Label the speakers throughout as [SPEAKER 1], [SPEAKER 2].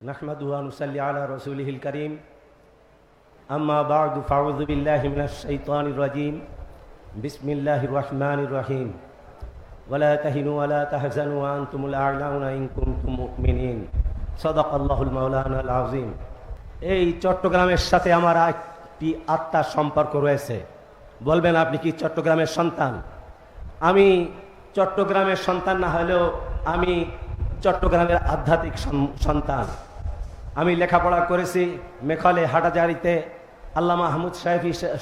[SPEAKER 1] नहमदुहु व नुसल्ली अला रसूलिहिल करीम अम्मा बअदु फ़अऊज़ु बिल्लाहि मिनश शैतानिर रजीम बिस्मिल्लाहिर रहमानिर रहीम वला तहिनु वला तहज़नु व अंतुमुल अ'लाउना इन कुंतुम मुमिनीन सदाकाल्लाहुल मौलानाल आज़ीम। এই চট্টগ্রামের সাথে আমার একটি আত্মার সম্পর্ক রয়েছে। বলবেন আপনি কি চট্টগ্রামের সন্তান? আমি চট্টগ্রামের সন্তান না হলেও আমি চট্টগ্রামের আধ্যাত্মিক সন্তান। আমি লেখাপড়া করেছি মেখলে হাটাজারিতে আল্লামা মাহমুদ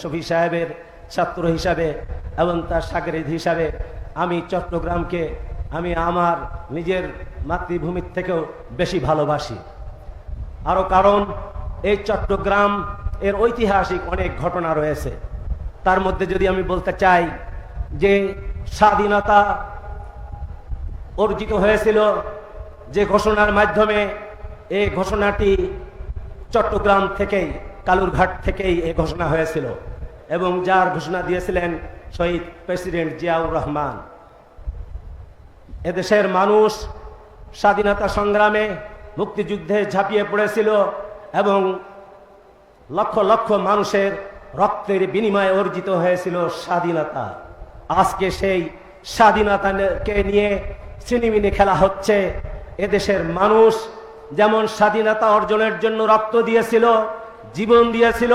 [SPEAKER 1] শফি সাহেবের ছাত্র হিসাবে এবং তার শাগিরদ হিসাবে আমি চট্টগ্রামকে আমি আমার নিজের মাতৃভূমির থেকেও বেশি ভালোবাসি। আরও কারণ এই চট্টগ্রাম এর ঐতিহাসিক অনেক ঘটনা রয়েছে। তার মধ্যে যদি আমি বলতে চাই যে স্বাধীনতা অর্জিত হয়েছিল যে ঘোষণার মাধ্যমে, এই ঘোষণাটি চট্টগ্রাম থেকেই কালুরঘাট থেকেই এই ঘোষণা হয়েছিল এবং যার ঘোষণা দিয়েছিলেন শহীদ প্রেসিডেন্ট জিয়াউর রহমান। এদেশের মানুষ স্বাধীনতা সংগ্রামে মুক্তিযুদ্ধে ঝাঁপিয়ে পড়েছিল এবং লক্ষ লক্ষ মানুষের রক্তের বিনিময়ে অর্জিত হয়েছিল স্বাধীনতা। আজকে সেই স্বাধীনতাকে নিয়ে ছিনিমিনি খেলা হচ্ছে। এদেশের মানুষ যেমন স্বাধীনতা অর্জনের জন্য রক্ত দিয়েছিল, জীবন দিয়েছিল,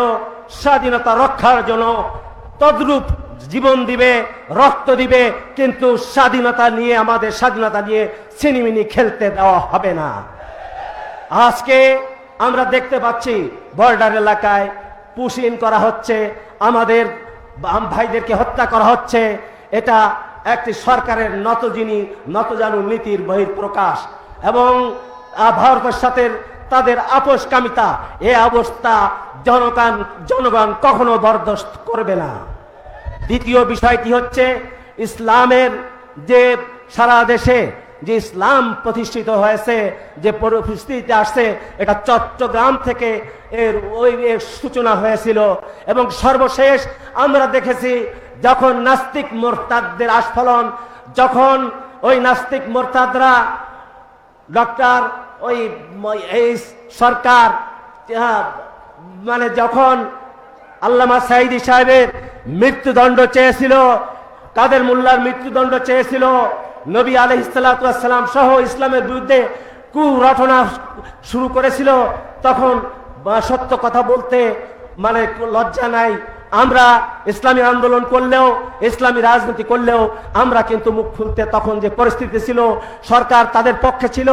[SPEAKER 1] স্বাধীনতা রক্ষার জন্য তদ্রূপ জীবন দিবে, রক্ত দিবে, কিন্তু স্বাধীনতা নিয়ে, আমাদের স্বাধীনতা নিয়ে ছিনিমিনি খেলতে দেওয়া হবে না। আজকে আমরা দেখতে পাচ্ছি বর্ডার এলাকায় পুশিং করা হচ্ছে, আমাদের ভাইদেরকে হত্যা করা হচ্ছে। এটা একটি সরকারের নতজানু নীতির বহিঃপ্রকাশ এবং ভারতের সাথে তাদের আপোষকামিতা। এই অবস্থা জনগণ কখনো বরদাস্ত করবে না। দ্বিতীয় বিষয়টি হচ্ছে ইসলামের যে সারা দেশে যে ইসলাম প্রতিষ্ঠিত হয়েছে, যে পরিস্থিতি আসছে, এটা চট্টগ্রাম থেকে এর সূচনা হয়েছিল। এবং সর্বশেষ আমরা দেখেছি যখন নাস্তিক মোরতাদদের আস্ফালন, যখন ওই নাস্তিক মোরতাদরা ডক্টর এই সরকার যখন আল্লামা সাঈদী সাহেবের মৃত্যুদণ্ড চেয়েছিল, কাদের মোল্লার মৃত্যুদণ্ড চেয়েছিল, নবী আলাইহিস সালাতু ওয়াস সালাম সহ ইসলামের বিরুদ্ধে কুরটনা শুরু করেছিল, তখন সত্য কথা বলতে লজ্জা নাই। আমরা ইসলামী আন্দোলন করলেও, ইসলামী রাজনীতি করলেও আমরা কিন্তু মুখ খুলতে, তখন যে পরিস্থিতি ছিল, সরকার তাদের পক্ষে ছিল,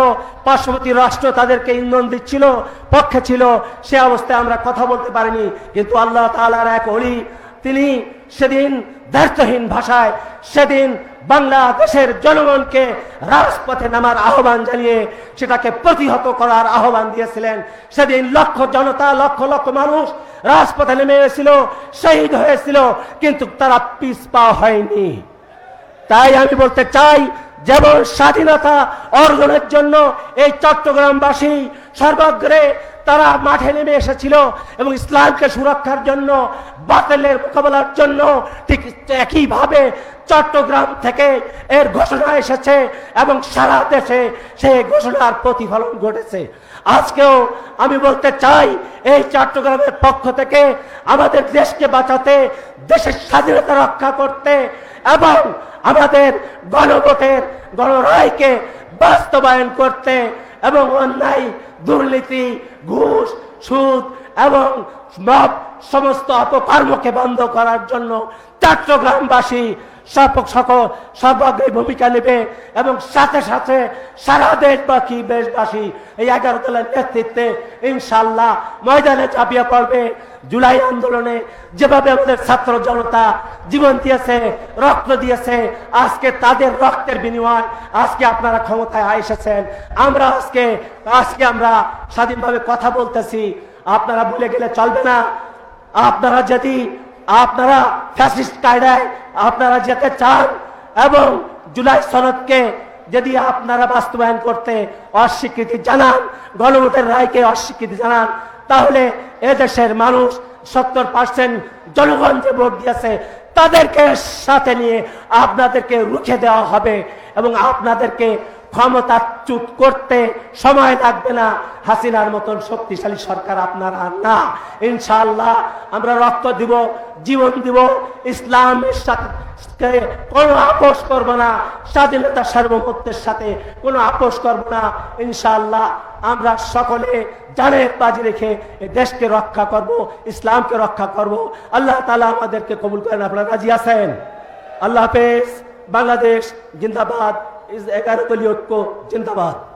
[SPEAKER 1] পার্শ্ববর্তী রাষ্ট্র তাদেরকে ইন্ধন দিচ্ছিল, পক্ষে ছিল, সে অবস্থায় আমরা কথা বলতে পারিনি। কিন্তু আল্লাহ তাআলার এক ওলি, তিনি সেদিন দায়িত্বহীন ভাষায় সেদিন বাংলাদেশের জনগণকে রাজপথে নামার আহ্বান জানিয়ে সেটাকে প্রতিহত করার আহ্বান দিয়েছিলেন। সেদিন লক্ষ জনতা, লক্ষ লক্ষ মানুষ রাজপথে নেমে এসেছিল, শহীদ হয়েছিল, কিন্তু তারা পিছপা হয়নি। তাই আমি বলতে চাই, যেমন স্বাধীনতা অর্জনের জন্য এই চট্টগ্রামবাসী সর্বাগ্রে তারা মাঠে নেমে এসেছিল এবং ইসলামকে সুরক্ষার জন্য, বাতিলের মোকাবেলার জন্য, ঠিক একইভাবে চট্টগ্রাম থেকে এর ঘোষণা এসেছে এবং সারা দেশে সেই ঘোষণার প্রতিফলন ঘটেছে। আজকেও আমি বলতে চাই, এই চট্টগ্রামের পক্ষ থেকে আমাদের দেশকে বাঁচাতে, দেশের স্বাধীনতা রক্ষা করতে এবং আমাদের গণভোটের গণরায়কে বাস্তবায়ন করতে এবং অন্যায়, দুর্নীতি, ঘুষ, সুদ এবং সমস্ত অপকর্মকে বন্ধ করার জন্য চট্টগ্রামবাসী সর্বাগ্রে ভূমিকা নেবে এবং সাথে সাথে সারা দেশবাসী এই 11 দলের নেতৃত্বে ইনশাআল্লাহ ময়দানে ঝাঁপিয়ে পড়বে। জুলাই আন্দোলনে যেভাবে আমাদের ছাত্র জনতা জীবন দিয়েছে, রক্ত দিয়েছে, আজকে তাদের রক্তের বিনিময় আজকে আপনারা ক্ষমতায় এসেছেন। আমরা আজকে আমরা স্বাধীনভাবে কথা বলতেছি। আপনারা ভুলে গেলে চলবে না। আপনারা ফ্যাসিস্ট কায়দায় আপনারা যেতে চান এবং জুলাই সনদকে যদি আপনারা বাস্তবায়ন করতে অস্বীকৃতি জানান, গণভোটের রায়কে অস্বীকৃতি জানান, তাহলে এদেশের মানুষ 70% জনগণ যে ভোট দিয়েছে তাদেরকে সাথে নিয়ে আপনাদেরকে রুখে দেওয়া হবে এবং আপনাদেরকে ক্ষমতাচ্যুত করতে সময় লাগবে না। হাসিনার মতন শক্তিশালী সরকার আপনার আর না। ইনশাআল্লাহ আমরা রক্ত দিব, জীবন দিব, ইসলামের সাথে কোনো আপোষ করব না, স্বাধীনতা সার্বভৌমত্বের সাথে কোনো আপোষ করব না। ইনশাআল্লাহ আমরা সকলে জানের বাজি রেখে এই দেশকে রক্ষা করব, ইসলামকে রক্ষা করব। আল্লাহ তাআলা আমাদেরকে কবুল করেন। আপনারা রাজি আছেন? আল্লাহ হাফেজ। বাংলাদেশ জিন্দাবাদ। 11 দলীয় ঐক্য জিন্দাবাদ।